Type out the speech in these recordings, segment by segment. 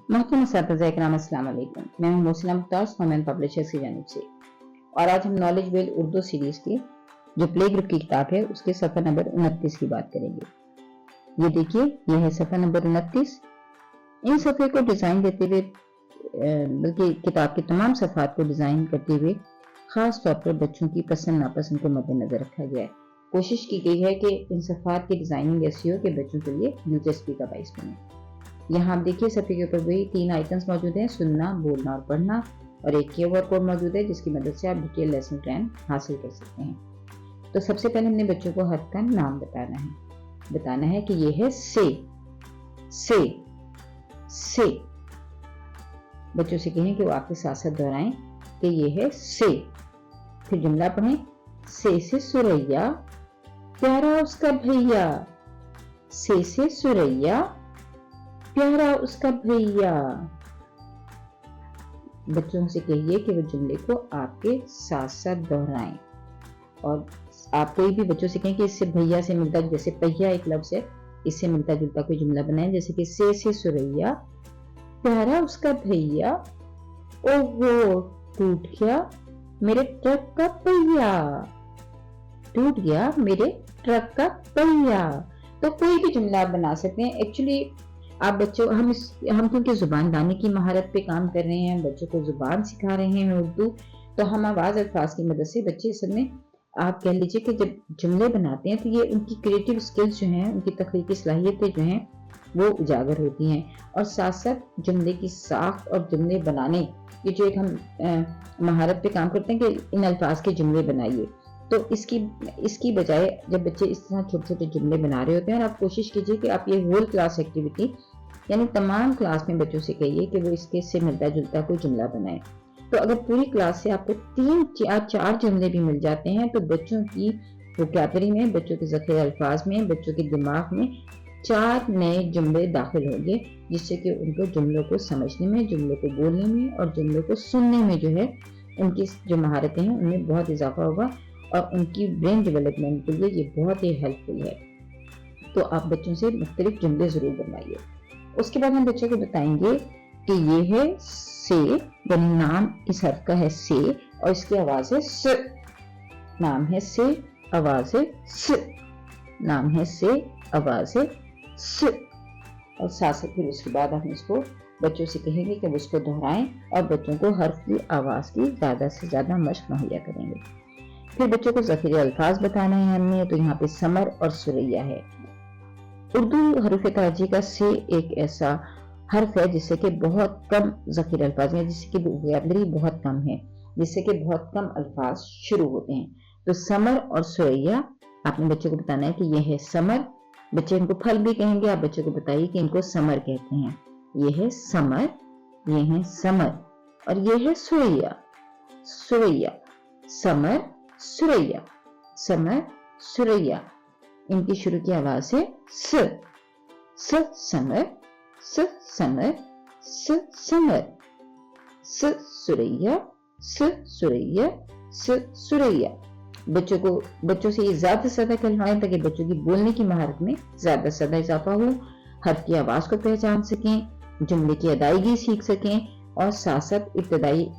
मोहतरम असातिज़ा इकराम अस्सलाम वालेकुम। मैं हूं मोहसिना मुख्तार, स्नोमैन पब्लिशर्स की जानिब से, और आज हम नॉलेज वेल उर्दू सीरीज की जो प्ले ग्रुप की किताब है उसके सफ़ा नंबर 29 की बात करेंगे। ये देखिए, ये है सफ़ा नंबर 29। इन सफ़े को डिज़ाइन देते हुए बल्कि किताब के तमाम सफ़ात को डिज़ाइन करते हुए ख़ास तौर पर बच्चों की पसंद नापसंद को मद्देनज़र रखा गया है। कोशिश की गई है कि इन सफ़ात की डिज़ाइनिंग ऐसी हो कि बच्चों के लिए दिलचस्पी का बाइस बने। यहाँ आप देखिए, सफ़े के ऊपर वही 3 आइकन्स मौजूद हैं: सुनना, बोलना और पढ़ना, और एक QR कोड मौजूद है जिसकी मदद से आप डिटेल लेसन प्लान हासिल कर सकते हैं। तो सबसे पहले हमने बच्चों को हर्फ का नाम बताना है कि ये है से। बच्चों से कहें कि वो आपके साथ साथ दोहराएं कि ये है से। फिर जुमला पढ़ें: से सुरैया प्यारा उसका भैया। से सुरैया प्यारा उसका भैया। बच्चों से कहिए कि वो जुमले को आपके साथ साथ दोहराएं, और आप कोई भी बच्चों से कहें कि इससे भैया से मिलता, जैसे पहिया एक लफ्ज है, इससे मिलता जुलता कोई जुमला बनाएं, जैसे कि से सुरैया प्यारा उसका भैया। ओ वो टूट गया मेरे ट्रक का पहिया। टूट गया मेरे ट्रक का पहिया। तो कोई भी जुमला आप बना सकते हैं। एक्चुअली आप बच्चों हम क्योंकि जुबान दानी की महारत पे काम कर रहे हैं, बच्चों को जुबान सिखा रहे हैं उर्दू, तो हम आवाज अल्फाज की मदद से बच्चे असल में आप कह लीजिए कि जब जुमले बनाते हैं तो ये उनकी क्रिएटिव स्किल्स जो हैं, उनकी तख्लीकी सलाहियतें जो हैं वो उजागर होती हैं, और साथ साथ जुमले की साख और जुमले बनाने, ये जो एक हम महारत पे काम करते हैं कि इन अल्फाज के जुमले बनाइए, तो इसकी बजाय जब बच्चे इस तरह छोटे छोटे जुमले बना रहे होते हैं, और आप कोशिश कीजिए कि आप ये होल क्लास एक्टिविटी यानी तमाम क्लास में बच्चों से कहिए कि वो इसके से मिलता जुलता कोई जुमला बनाए। तो अगर पूरी क्लास से आपको 3-4 जुमले भी मिल जाते हैं तो बच्चों की वोकैबुलरी में, बच्चों के ज़ख़ीरे अल्फाज में, बच्चों के दिमाग में 4 नए जुमले दाखिल होंगे, जिससे कि उनको जुमलों को समझने में, जुमलों को बोलने में और जुमलों को सुनने में जो है उनकी जो महारतें हैं उनमें बहुत इजाफा होगा, और उनकी ब्रेन डेवलपमेंट के लिए ये बहुत ही हेल्पफुल है। तो आप बच्चों से मुख्तलिफ जुमले ज़रूर बनवाइए। उसके बाद हम बच्चों को बताएंगे कि ये है से, यानी नाम इस हर्फ का है से, और इसकी आवाज है स। नाम है से, आवाज है स। नाम है से, आवाज है स। और साथ साथ फिर उसके बाद हम इसको बच्चों से कहेंगे कि वो उसको दोहराएं, और बच्चों को हर्फ की आवाज की ज्यादा से ज्यादा मशक मुहैया करेंगे। फिर बच्चों को ज़ख़ीरे अल्फाज बताना है हमने, तो यहाँ पे समर और सुरैया है। उर्दू हरूफ ताजी का से एक ऐसा हर्फ है जिससे कि बहुत कम ज़ख़ीरे अल्फाज हैं, जिससे कि वोकैबुलरी बहुत कम है, जिससे कि बहुत कम अल्फाज शुरू होते हैं। तो समर और सुरैया आपने बच्चों को बताना है कि यह है समर। बच्चे इनको फल भी कहेंगे, आप बच्चों को बताइए कि इनको समर कहते हैं। ये है समर, ये है समर, और ये है सुरैया। समर सुरैया, समर सुरैया। इनकी शुरू की आवाज है स। समर, स समर, स समर, स सुरैया, स सुरैया, स सुरैया। बच्चों से ये ज्यादा से ज्यादा कहलवाएं ताकि बच्चों की बोलने की महारत में ज्यादा से ज्यादा इजाफा हो, हर्फ की आवाज को पहचान सकें, जुमले की अदायगी सीख सकें, और साथ साथ इब्तदाई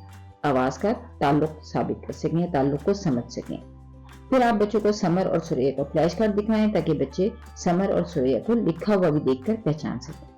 आवाज का ताल्लुक साबित कर सकें, ताल्लुक को समझ सकें। फिर आप बच्चों को समर और सुरैया को फ्लैश कार्ड दिखाएं ताकि बच्चे समर और सुरैया को लिखा हुआ भी देखकर पहचान सकें।